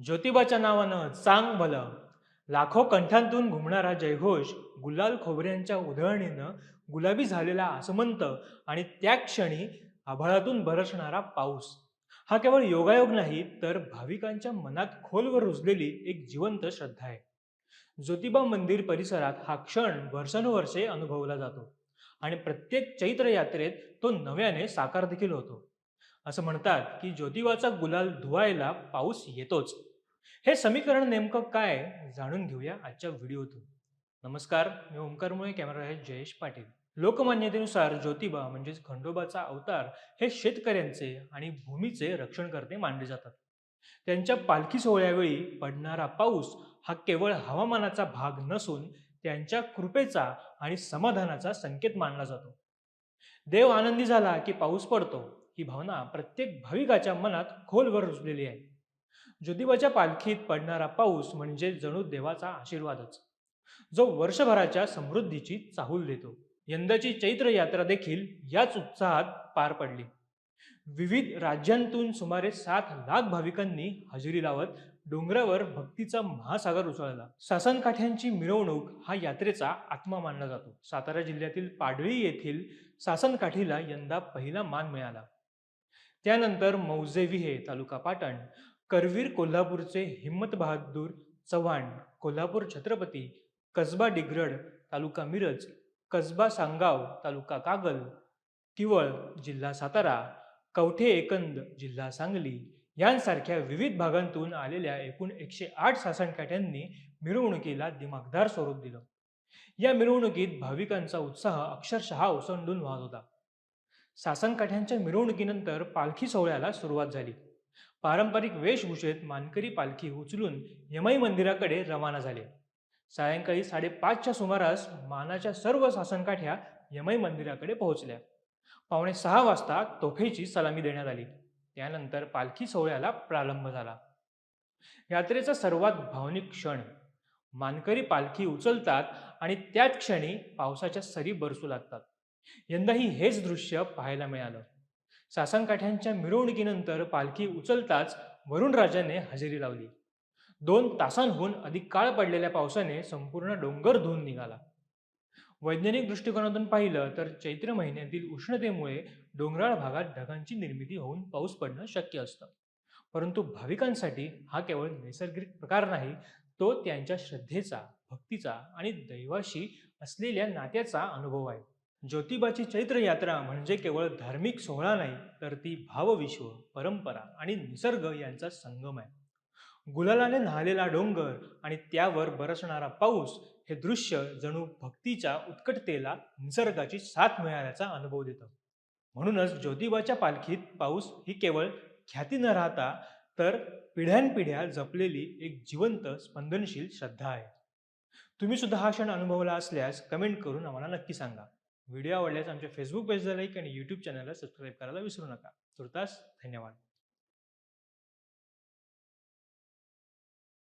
ज्योतिबाच्या नावानं चांग भलं. लाखो कंठांतून घुमणारा जयघोष, गुलाल खोबऱ्यांच्या उधळणीनं गुलाबी झालेला आसमंत आणि त्या क्षणी आभाळातून बरसणारा पाऊस. हा केवळ योगायोग नाही, तर भाविकांच्या मनात खोलवर रुजलेली एक जिवंत श्रद्धा आहे. ज्योतिबा मंदिर परिसरात हा क्षण वर्षानुवर्षे अनुभवला जातो आणि प्रत्येक चैत्र यात्रेत तो नव्याने साकार देखील होतो. असं म्हणतात की ज्योतिबाचा गुलाल धुवायला पाऊस येतोच. हे समीकरण नेमकं काय जाणून घेऊया आजच्या व्हिडिओतून. नमस्कार, मी ओंकार मुळे, कॅमेरा आहे जयेश पाटील. लोकमान्यतेनुसार ज्योतिबा म्हणजेच खंडोबाचा अवतार हे शेतकऱ्यांचे आणि भूमीचे रक्षणकर्ते मानले जातात. त्यांच्या पालखी सोहळ्यावेळी पडणारा पाऊस हा केवळ हवामानाचा भाग नसून त्यांच्या कृपेचा आणि समाधानाचा संकेत मानला जातो. देव आनंदी झाला की पाऊस पडतो, ही भावना प्रत्येक भाविकाच्या मनात खोलवर रुजलेली आहे. ज्योतिबाच्या पालखीत पडणारा पाऊस म्हणजे जणू देवाचा आशीर्वादच, जो वर्षभराच्या समृद्धीची चाहूल देतो. यंदाची चैत्र यात्रा देखील याच उत्साहात पार पडली. विविध राज्यांतून सुमारे 7 लाख भाविकांनी हजेरी लावत डोंगरावर भक्तीचा महासागर उसळला. सासनकाठ्यांची मिरवणूक हा यात्रेचा आत्मा मानला जातो. सातारा जिल्ह्यातील पाडळी येथील सासनकाठीला यंदा पहिला मान मिळाला. त्यानंतर मौजे विहे तालुका पाटण, करवीर कोल्हापूरचे हिम्मत बहादूर चव्हाण, कोल्हापूर छत्रपती, कसबा डिग्रड तालुका मिरज, कसबा सांगाव तालुका कागल, किवळ जिल्हा सातारा, कवठे एकंद जिल्हा सांगली यांसारख्या विविध भागांतून आलेल्या एकूण 108 सासणकाठ्यांनी मिरवणुकीला दिमाखदार स्वरूप दिलं. या मिरवणुकीत भाविकांचा उत्साह अक्षरशः ओसंडून वाहत होता. सासनकाठ्यांच्या मिरवणुकीनंतर पालखी सोहळ्याला सुरुवात झाली. पारंपरिक वेशभूषेत मानकरी पालखी उचलून यमाई मंदिराकडे रवाना झाले. सायंकाळी 5:30च्या सुमारास मानाच्या सर्व सासनकाठ्या यमाई मंदिराकडे पोहोचल्या. 5:45 वाजता तोफेची सलामी देण्यात आली. त्यानंतर पालखी सोहळ्याला प्रारंभ झाला. यात्रेचा सर्वात भावनिक क्षण, मानकरी पालखी उचलतात आणि त्याच क्षणी पावसाच्या सरी बरसू लागतात. यंदाही हेच दृश्य पाहायला मिळालं. सासनकाठ्यांच्या मिरवणुकीनंतर पालखी उचलताच वरुणराजाने हजेरी लावली. 2 तासांहून अधिक काळ पडलेल्या पावसाने संपूर्ण डोंगर धुवून निघाला. वैज्ञानिक दृष्टिकोनातून पाहिलं तर चैत्र महिन्यातील उष्णतेमुळे डोंगराळ भागात ढगांची निर्मिती होऊन पाऊस पडणं शक्य असतं. परंतु भाविकांसाठी हा केवळ नैसर्गिक प्रकार नाही, तो त्यांच्या श्रद्धेचा, भक्तीचा आणि दैवाशी असलेल्या नात्याचा अनुभव आहे. ज्योतिबाची चैत्र यात्रा म्हणजे केवळ धार्मिक सोहळा नाही, तर ती भावविश्व, परंपरा आणि निसर्ग यांचा संगम आहे. गुलालाने न्हालेला डोंगर आणि त्यावर बरसणारा पाऊस हे दृश्य जणू भक्तीच्या उत्कटतेला निसर्गाची साथ मिळाल्याचा अनुभव देतं. म्हणूनच ज्योतिबाच्या पालखीत पाऊस ही केवळ ख्याती न राहता तर पिढ्यानपिढ्या जपलेली एक जिवंत स्पंदनशील श्रद्धा आहे. तुम्ही सुद्धा हा क्षण अनुभवला असल्यास कमेंट करून आम्हाला नक्की सांगा. व्हिडिओ आवडल्यास आमच्या फेसबुक पेजला लाईक आणि यूट्यूब चॅनलला सबस्क्राईब करायला विसरू नका. तुर्तास धन्यवाद.